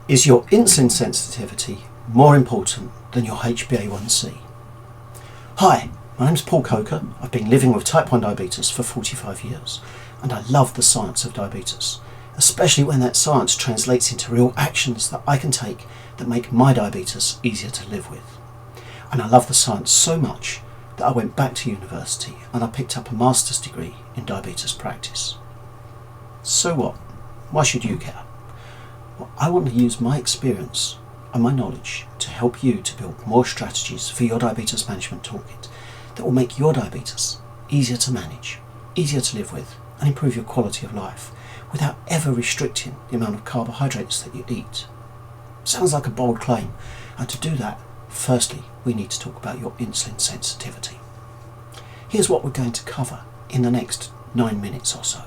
Is your insulin sensitivity more important than your HbA1c? Hi, my name's Paul Coker. I've been living with type 1 diabetes for 45 years, and I love the science of diabetes, especially when that science translates into real actions that I can take that make my diabetes easier to live with. And I love the science so much that I went back to university and I picked up a master's degree in diabetes practice. So what? Why should you care? Well, I want to use my experience and my knowledge to help you to build more strategies for your diabetes management toolkit that will make your diabetes easier to manage, easier to live with, and improve your quality of life without ever restricting the amount of carbohydrates that you eat. Sounds like a bold claim, and to do that, firstly, we need to talk about your insulin sensitivity. Here's what we're going to cover in the next 9 minutes or so.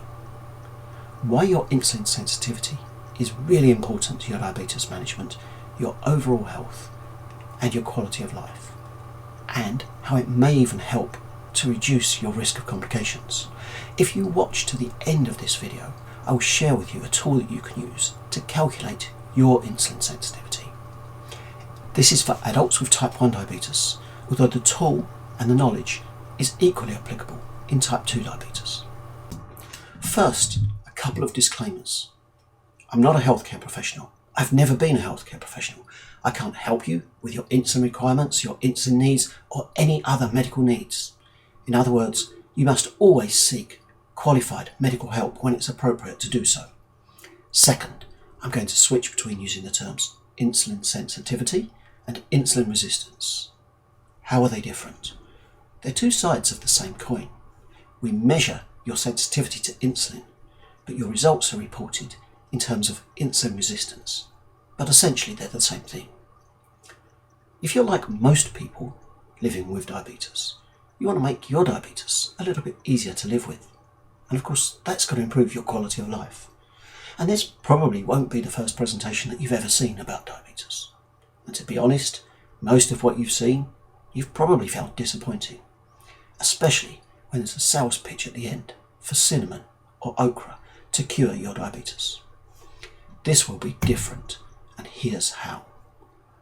Why your insulin sensitivity is really important to your diabetes management, your overall health, and your quality of life, and how it may even help to reduce your risk of complications. If you watch to the end of this video, I will share with you a tool that you can use to calculate your insulin sensitivity. This is for adults with type 1 diabetes, although the tool and the knowledge is equally applicable in type 2 diabetes. First, a couple of disclaimers. I'm not a healthcare professional. I've never been a healthcare professional. I can't help you with your insulin requirements, your insulin needs, or any other medical needs. In other words, you must always seek qualified medical help when it's appropriate to do so. Second, I'm going to switch between using the terms insulin sensitivity and insulin resistance. How are they different? They're two sides of the same coin. We measure your sensitivity to insulin, but your results are reported in terms of insulin resistance, but essentially they're the same thing. If you're like most people living with diabetes, you want to make your diabetes a little bit easier to live with. And of course, that's going to improve your quality of life. And this probably won't be the first presentation that you've ever seen about diabetes. And to be honest, most of what you've seen, you've probably found disappointing, especially when there's a sales pitch at the end for cinnamon or okra to cure your diabetes. This will be different, and here's how.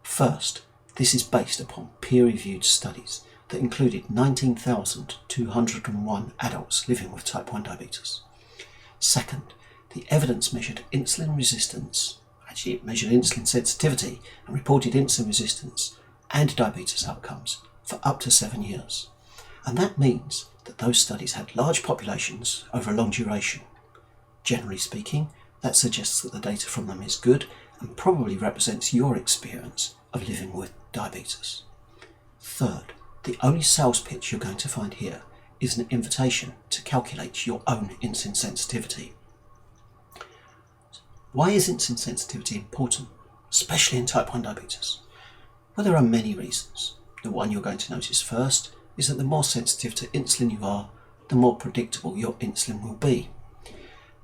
First, this is based upon peer-reviewed studies that included 19,201 adults living with type 1 diabetes. Second, the evidence measured insulin resistance, actually it measured insulin sensitivity and reported insulin resistance and diabetes outcomes for up to 7 years. And that means that those studies had large populations over a long duration. Generally speaking, that suggests that the data from them is good and probably represents your experience of living with diabetes. Third, the only sales pitch you're going to find here is an invitation to calculate your own insulin sensitivity. Why is insulin sensitivity important, especially in type 1 diabetes? Well, there are many reasons. The one you're going to notice first is that the more sensitive to insulin you are, the more predictable your insulin will be.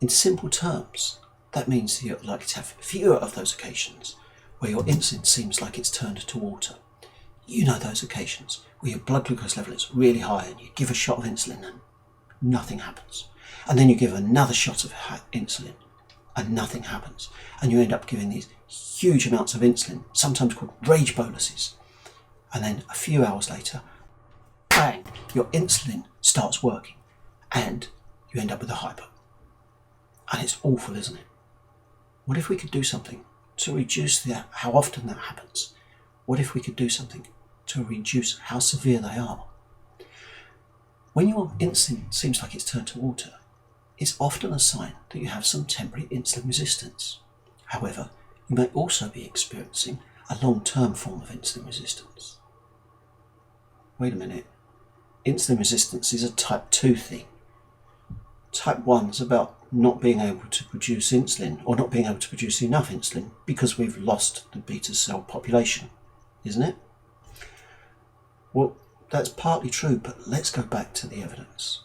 In simple terms, that means that you're likely to have fewer of those occasions where your insulin seems like it's turned to water. You know those occasions where your blood glucose level is really high and you give a shot of insulin and nothing happens. And then you give another shot of insulin and nothing happens. And you end up giving these huge amounts of insulin, sometimes called rage boluses. And then a few hours later, bang, your insulin starts working and you end up with a hypo. And it's awful, isn't it? What if we could do something to reduce how often that happens? What if we could do something to reduce how severe they are? When your insulin seems like it's turned to water, it's often a sign that you have some temporary insulin resistance. However, you may also be experiencing a long-term form of insulin resistance. Wait a minute. Insulin resistance is a type 2 thing. Type 1 is about not being able to produce insulin or not being able to produce enough insulin because we've lost the beta cell population, isn't it? Well, that's partly true, but let's go back to the evidence.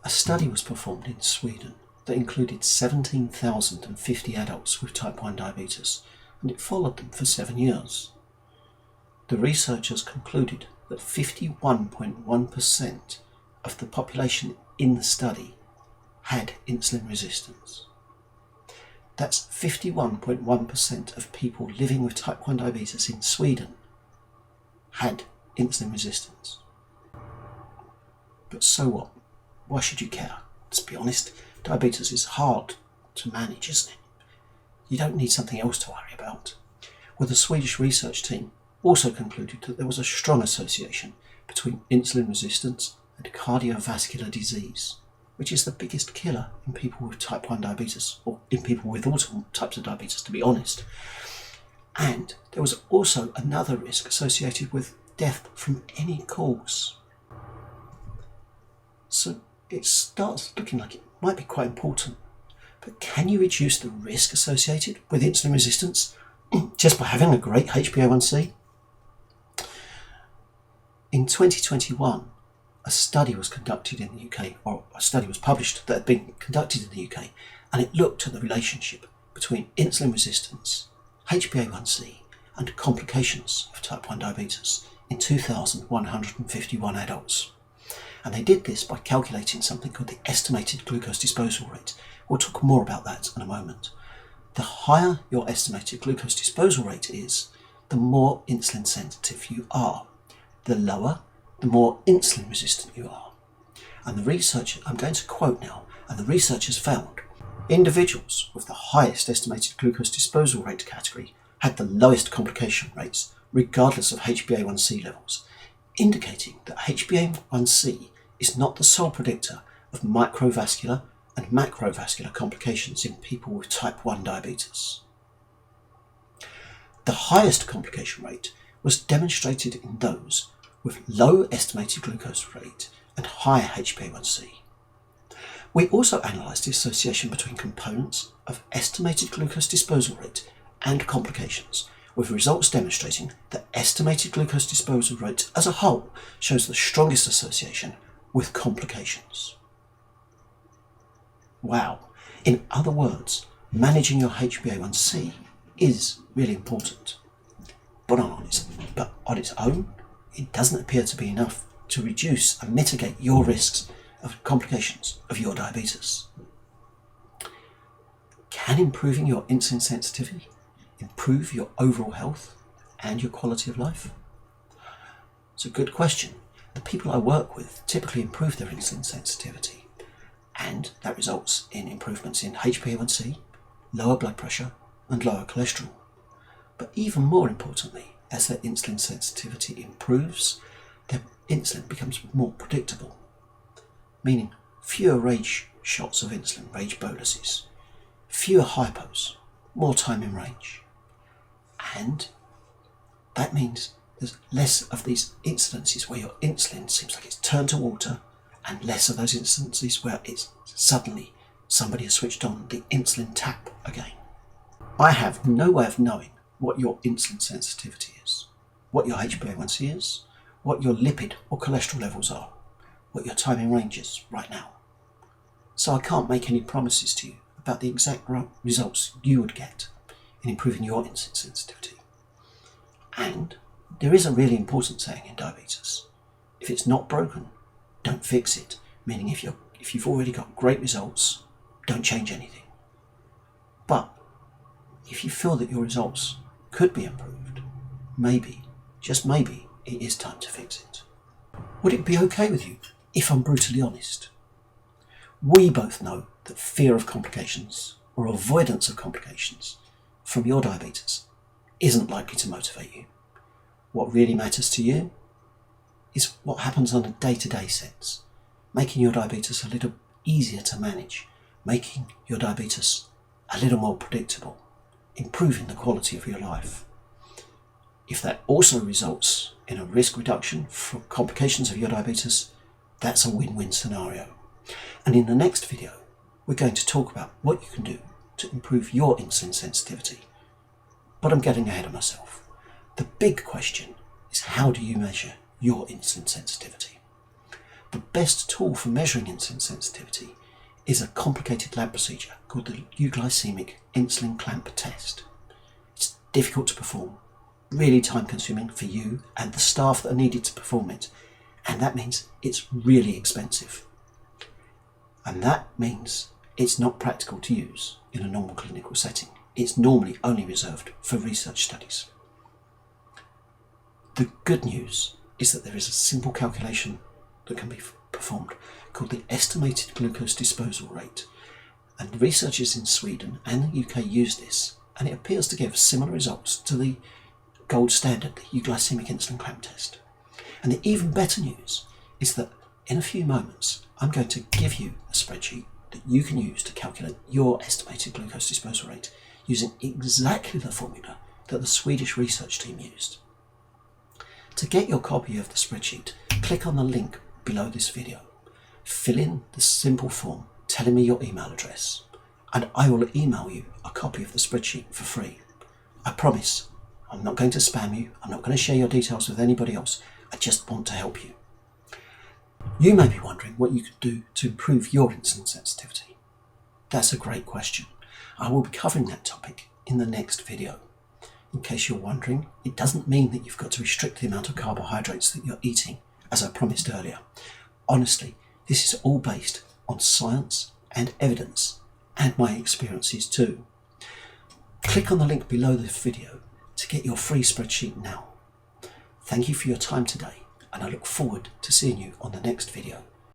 A study was performed in Sweden that included 17,050 adults with type 1 diabetes, and it followed them for 7 years. The researchers concluded that 51.1% of the population in the study had insulin resistance. That's 51.1% of people living with type 1 diabetes in Sweden had insulin resistance. But so what? Why should you care? Let's be honest, diabetes is hard to manage, isn't it? You don't need something else to worry about. Well, the Swedish research team also concluded that there was a strong association between insulin resistance and cardiovascular disease, which is the biggest killer in people with type 1 diabetes, or in people with all types of diabetes, to be honest. And there was also another risk associated with death from any cause. So it starts looking like it might be quite important. But can you reduce the risk associated with insulin resistance just by having a great HbA1c? In 2021, a study was conducted in the UK, or a study was published that had been conducted in the UK, and it looked at the relationship between insulin resistance, HbA1c, and complications of type 1 diabetes in 2,151 adults. And they did this by calculating something called the estimated glucose disposal rate. We'll talk more about that in a moment. The higher your estimated glucose disposal rate is, the more insulin sensitive you are. The lower, the more insulin resistant you are. And the research, I'm going to quote now, and the researchers found individuals with the highest estimated glucose disposal rate category had the lowest complication rates, regardless of HbA1c levels, indicating that HbA1c is not the sole predictor of microvascular and macrovascular complications in people with type 1 diabetes. The highest complication rate was demonstrated in those with low estimated glucose rate and higher HbA1c. We also analysed the association between components of estimated glucose disposal rate and complications, with results demonstrating that estimated glucose disposal rate as a whole shows the strongest association with complications. Wow. In other words, managing your HbA1c is really important. But on its own, it doesn't appear to be enough to reduce and mitigate your risks of complications of your diabetes. Can improving your insulin sensitivity improve your overall health and your quality of life? It's a good question. The people I work with typically improve their insulin sensitivity, and that results in improvements in HbA1c, lower blood pressure, and lower cholesterol. But even more importantly, as their insulin sensitivity improves, their insulin becomes more predictable, meaning fewer rage shots of insulin, rage boluses, fewer hypos, more time in range. And that means there's less of these incidences where your insulin seems like it's turned to water, and less of those instances where it's suddenly somebody has switched on the insulin tap again. I have no way of knowing what your insulin sensitivity is, what your HbA1c is, what your lipid or cholesterol levels are, what your time in range is right now. So I can't make any promises to you about the exact results you would get in improving your insulin sensitivity. And there is a really important saying in diabetes: if it's not broken, don't fix it. Meaning if you've already got great results, don't change anything. But if you feel that your results could be improved, maybe, just maybe, it is time to fix it. Would it be okay with you if I'm brutally honest? We both know that fear of complications or avoidance of complications from your diabetes isn't likely to motivate you. What really matters to you is what happens on a day-to-day sense, making your diabetes a little easier to manage, making your diabetes a little more predictable, improving the quality of your life. If that also results in a risk reduction for complications of your diabetes, that's a win-win scenario. And in the next video, we're going to talk about what you can do to improve your insulin sensitivity. But I'm getting ahead of myself. The big question is, how do you measure your insulin sensitivity? The best tool for measuring insulin sensitivity is a complicated lab procedure called the euglycemic insulin clamp test. It's difficult to perform, really time consuming for you and the staff that are needed to perform it, and that means it's really expensive. And that means it's not practical to use in a normal clinical setting. It's normally only reserved for research studies. The good news is that there is a simple calculation that can be performed called the estimated glucose disposal rate. And researchers in Sweden and the UK use this, and it appears to give similar results to the gold standard, the euglycemic insulin clamp test. And the even better news is that in a few moments, I'm going to give you a spreadsheet that you can use to calculate your estimated glucose disposal rate using exactly the formula that the Swedish research team used. To get your copy of the spreadsheet, click on the link below this video. Fill in the simple form telling me your email address, and I will email you a copy of the spreadsheet for free. I promise, I'm not going to spam you, I'm not going to share your details with anybody else, I just want to help you. You may be wondering what you could do to improve your insulin sensitivity. That's a great question. I will be covering that topic in the next video. In case you're wondering, it doesn't mean that you've got to restrict the amount of carbohydrates that you're eating, as I promised earlier. Honestly, this is all based on science and evidence, and my experiences too. Click on the link below this video to get your free spreadsheet now. Thank you for your time today, and I look forward to seeing you on the next video.